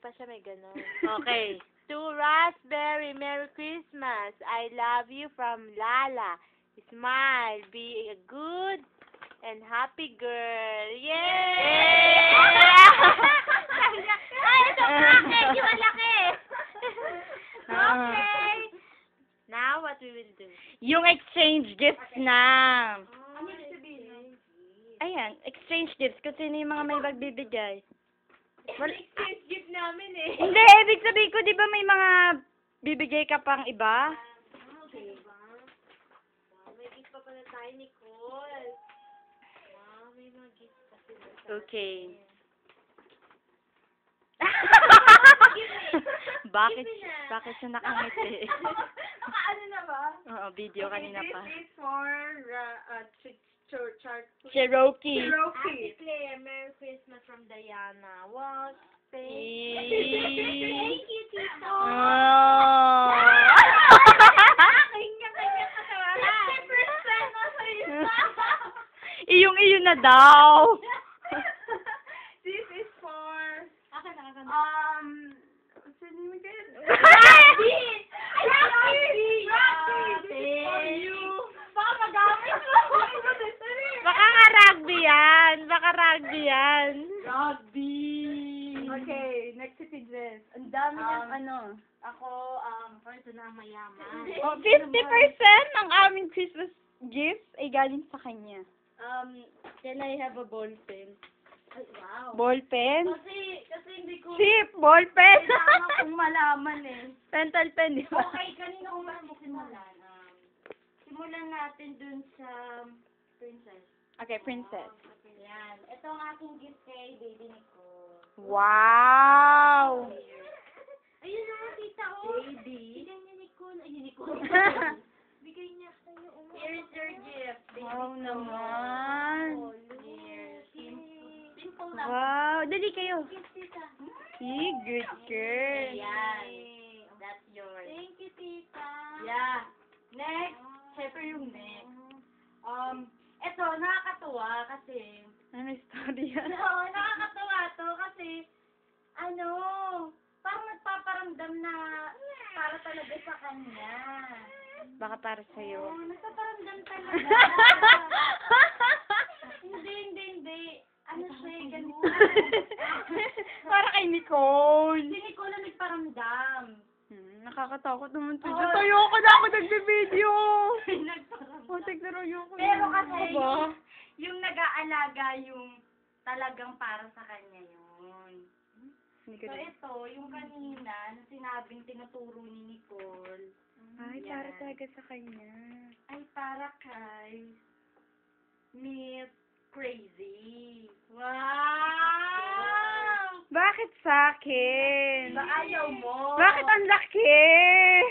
pa siya may ganon. Okay. To Raspberry, Merry Christmas. I love you from Lala. Smile. Be a good and happy girl. Yay! Ay, ito package. Yung malaki. Okay. Now, what we will do? Yung exchange gifts na. Ano yung sabihin? Ayan, exchange gifts. Kasi sino yung mga may magbibigay. Well, Exchange gift namin eh. hindi, ibig sabihin ko, di ba may mga bibigay ka pang iba? Okay. Wow, may gift pa pala tayo, Nicole. Wow, may mga gift pa sila. Okay. Bakit? Bakit siya nakangiti? Ano na ba? Oo, video kanina pa. This is for Cherokee. Happy Claire, Merry Christmas from Diana. Wow, thank you, Tito. Oh. Kanya-kanya ka sa 50% na sa isa. Iyong-iyo na daw. This is for Sinimigay. Rocky! Baka magamit mo. Baka nga rugby yan. Baka rugby yan. Rugby. Okay, next citizens. Ang dami ng ano. Ako, ito na ang mayaman. Oh, 50% ng aming Christmas gifts ay galing sa kanya. Can I have a ball pen? Ay, wow. Ball pen? Kasi hindi ko Chip, ball pen. kailangan kong malaman eh. Pentel pen, di ba? Okay, kanina ko magsimulan. Simulan natin dun sa princess. Okay, princess. Yan. Ito ang aking gift kay Baby Nicole. Wow! Ayun na, tita, oh. Baby. Bigay niya Nicole. Ay, Nicole. Bigay niya sa'yo. Oh. Here's your gift. Baby Wow Nicole. naman. Here. Simple lang. Wow, dali kayo. Gift, tita. Good girl. Ayan. That's yours. Thank you, tita. Yeah. Next. Siyempre yung next. Ito, nakakatuwa kasi Ano story yan? Oo, nakakatuwa to kasi, parang nagpaparamdam na para talaga sa kanya. Baka para sa'yo. Oo, nagpaparamdam talaga. Hindi. Ano siya, ganun. Para kay Nicole. Si Nicole na nagparamdam. Nakakatakot naman to. Oo. Tayo ko na ako nagbe-video. Nagparamdam. Oh, tignaroyo ko. Pero kasi, ba? yung nag-aalaga yung talagang para sa kanya yun. Hindi ko So, rin. ito, yung kanina, na sinabing tinuturo ni Nicole, Ay, para talaga sa kanya. ay para kay Miss Crazy. Wow! Bakit sa akin? So, ayaw mo. Bakit ang laki?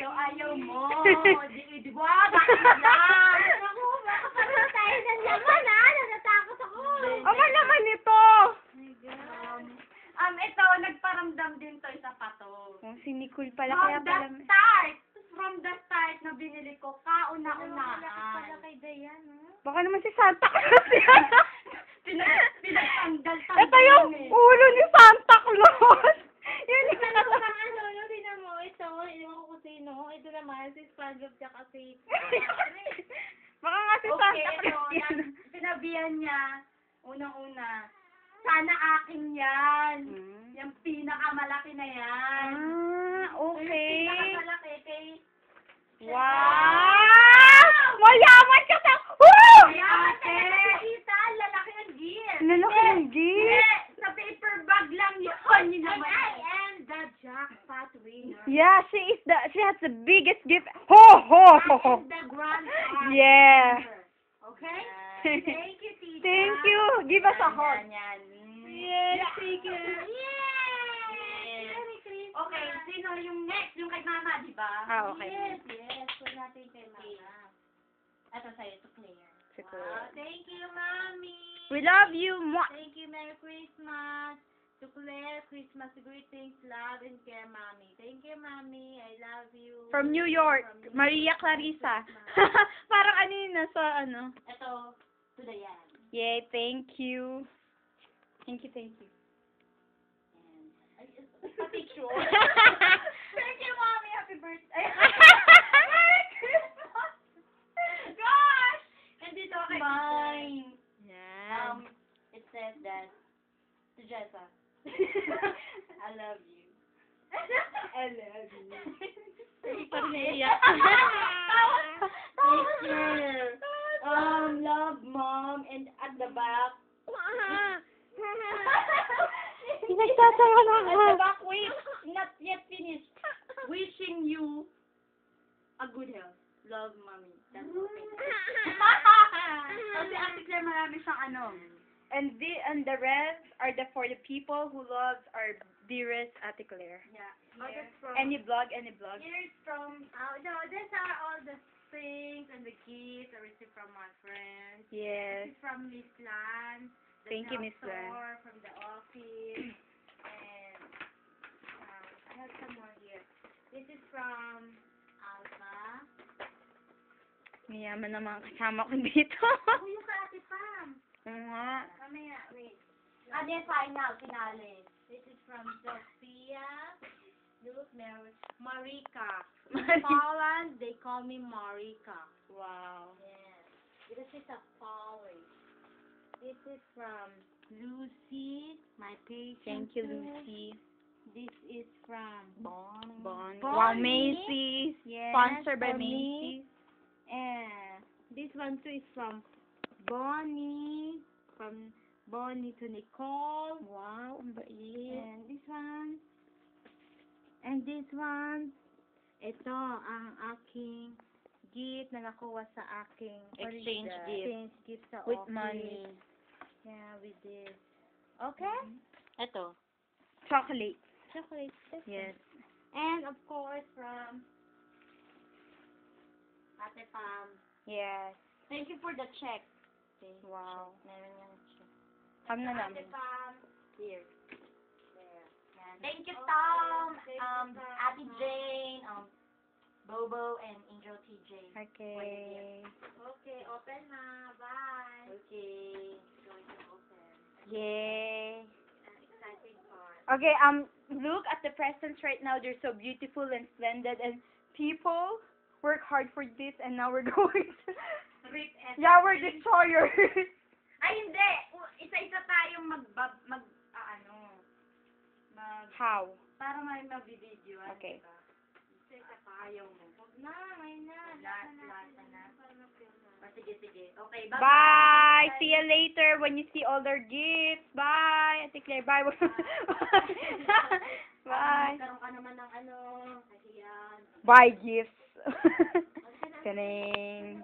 So, ayaw mo. Di ba? Bakit lang? Ako, baka parang tayo ng laman, ha? Natatakot ako. Ama naman ito. Ito, nagparamdam din to sa pato. Oh, si Nicole pala. Kaya pala. From the start na binili ko, kauna-unahan. Kay Dayan, Baka naman si Santa Claus yan. Pinagtanggal-tanggal. Ito yung ulo ni Santa Claus. Yun yung tingnan mo, ito, iwan ko kung sino. Ito naman, si SpongeBob tsaka si... Baka nga si Santa Okay, Claus yan. sinabihan niya, unang-una, sana akin yan. Yung pinakamalaki na yan. Okay. Yung pinakamalaki kay... Wow! Mayaman ka sa... Woo! Mayaman ka na nakikita, lalaki ng gift. Lalaki ng gift. Sa paper bag lang yun. Yun naman. I am the jackpot winner. Yeah, she has the biggest gift. Ho ho ho ho. I am the grand prize Yeah. winner. Okay? Thank you, tita. Thank you. Give us a hug. Yan. Yes, thank you. Yay! Merry Christmas. Okay, sino yung next? Yung kay mama, di ba? Ah, okay. Yes. Kung natin kay mama. Ito sa'yo, to Claire. Si Wow, Claire. thank you, Mommy. We love you. Mwah. Thank you, Merry Christmas. To Claire, Christmas greetings, love and care, Mommy. Thank you, Mommy. I love you. From New York, From New Maria York. Clarissa. Parang ano yun, nasa ano. Ito, to Dayan. Yay, thank you. Thank you. Pati I love you. Parang naiiyak. Picture. Love mom and at the back. Nagtatawa na At the back, wait, not yet finished. Wishing you a good health. Love, mommy. That's all. Kasi Ate Claire, marami siyang ano. And the rest are for the people who loves our dearest Ate Claire. Yeah. Here. That's from, Any vlog? here's from, No, these are all the things and the gifts I received from my friends. Yes. This is from Miss Lan. The Thank you, nail Miss Lan. store from the office. And I have some more here. This is from Alpha. Mayaman na mga kasama ko dito. Ako yung kay Ate Pam. Oo nga. Mamaya, wait. ano yung final, finale. This is from Sophia. Look, Marika. In Marika. Poland, they call me Marika. Wow. Yes. Because she's a Polish. This is from Lucy, my patient. Thank you, too. Lucy. This is from Bon. Bonnie. Wow, Macy's. Yes, Sponsored by for Macy's. me. And this one too is from Bonnie. From Bonnie to Nicole. Wow, ang bait. And this one. And this one. Ito ang aking gift na nakuha sa aking Exchange gift. exchange gift sa With office. money. Yeah, with this. Okay? Ito. Chocolate. Chocolate. This Yes. one. And of course from Ate Pam. Yes. Thank you for the check. Wow. Meron yan siya. Kam na namin. Ate Pam. Here. There. Yan. Thank you, Okay, Tom, thank you, Pam. Ate Jane, Bobo, and Angel TJ. Okay. Okay, open na. Bye. Okay. Going to open. Yay. An exciting part. Okay, look at the presents right now. They're so beautiful and splendid, and people work hard for this, and now we're going to... Rip and Yeah, we're destroyers. Ay, hindi! Isa-isa tayong How? para may mabibidyo. Okay. Diba? Isa-isa tayo mo. Huwag na, ngayon na. Lahat na. Sige. Okay, bye-bye. Bye. See you later when you see all their gifts. Bye. Ate Claire, bye. Bye. Magkaroon ka naman ng kasi yan. Bye gifts. Galing.